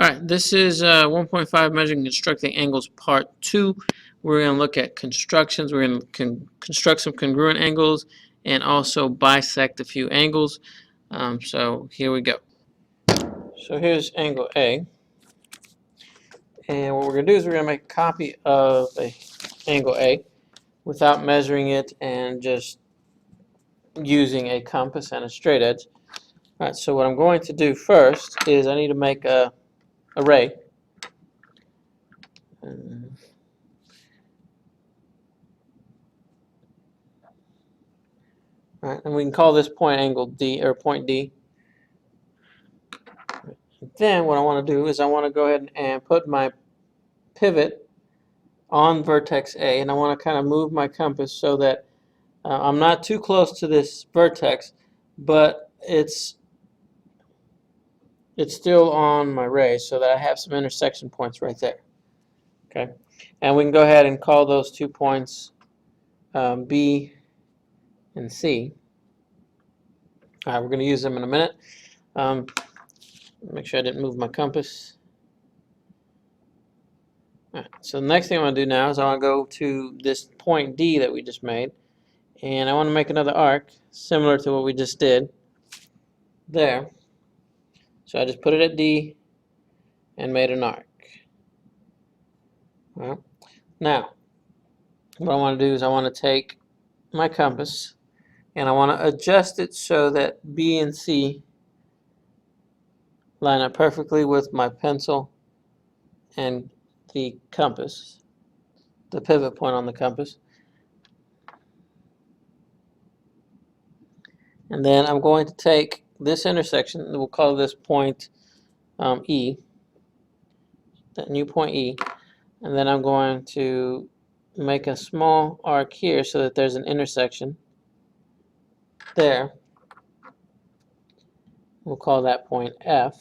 Alright, this is 1.5 Measuring Constructing Angles Part 2. We're going to look at constructions. We're going to construct some congruent angles and also bisect a few angles. So here we go. So here's angle A. And what we're going to do is we're going to make a copy of angle A without measuring it and just using a compass and a straight edge. Alright, so what I'm going to do first is I need to make a ray. Alright, and we can call this point angle D, or point D. Then what I want to do is I want to go ahead and put my pivot on vertex A, and I want to kind of move my compass so that I'm not too close to this vertex, but it's still on my ray, so that I have some intersection points right there. Okay, and we can go ahead and call those 2 points B and C. All right, we're going to use them in a minute. Make sure I didn't move my compass. All right, so the next thing I want to do now is I want to go to this point D that we just made, and I want to make another arc similar to what we just did there. So I just put it at D and made an arc. All right. Now, what I want to do is I want to take my compass and I want to adjust it so that B and C line up perfectly with my pencil and the compass, the pivot point on the compass. And then I'm going to take this intersection, we'll call this point E, that new point E, and then I'm going to make a small arc here so that there's an intersection there. We'll call that point F.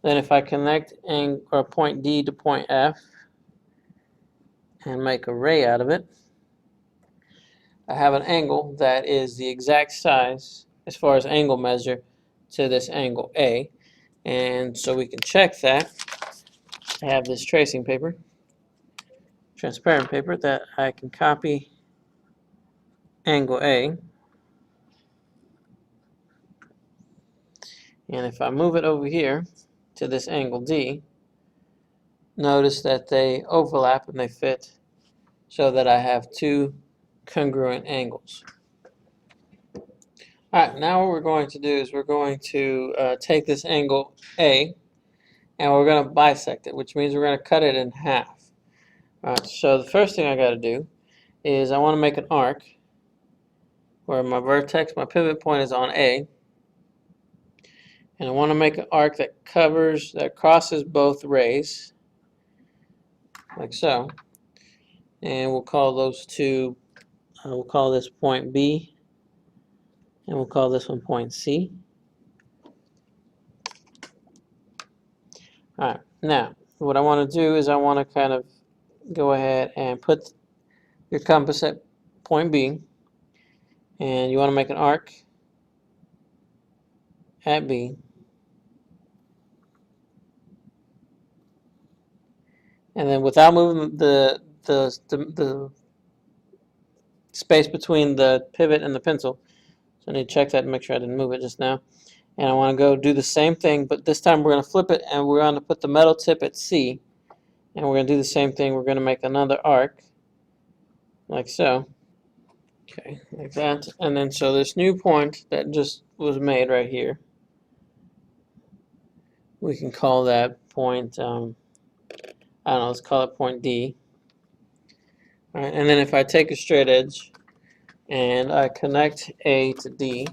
Then if I connect point D to point F and make a ray out of it, I have an angle that is the exact size as far as angle measure to this angle A. And so we can check that. I have this tracing paper, transparent paper, that I can copy angle A. And if I move it over here to this angle D, notice that they overlap and they fit so that I have two congruent angles. Alright, now what we're going to do is we're going to take this angle A and we're going to bisect it, which means we're going to cut it in half. Alright, so the first thing I got to do is I want to make an arc where my vertex, my pivot point is on A, and I want to make an arc that crosses both rays, like so, and we'll call those two, we'll call this point B, and we'll call this one point C. Alright, now what I want to do is I want to kind of go ahead and put your compass at point B, and you want to make an arc at B, and then without moving the space between the pivot and the pencil, so I need to check that and make sure I didn't move it just now. And I want to go do the same thing, but this time we're going to flip it and we're going to put the metal tip at C, and we're going to do the same thing. We're going to make another arc like so. Okay, like that. And then so this new point that just was made right here, we can call that point, I don't know, let's call it point D. All right, and then if I take a straight edge and I connect A to D,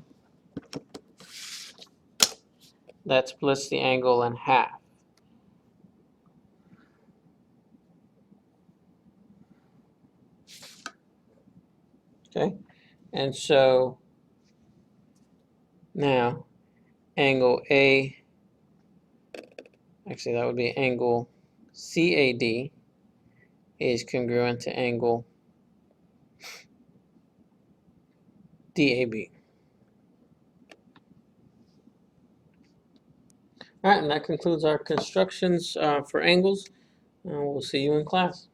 that splits the angle in half. Okay, and so now angle A, actually that would be angle CAD, is congruent to angle DAB. All right, and that concludes our constructions for angles. We'll see you in class.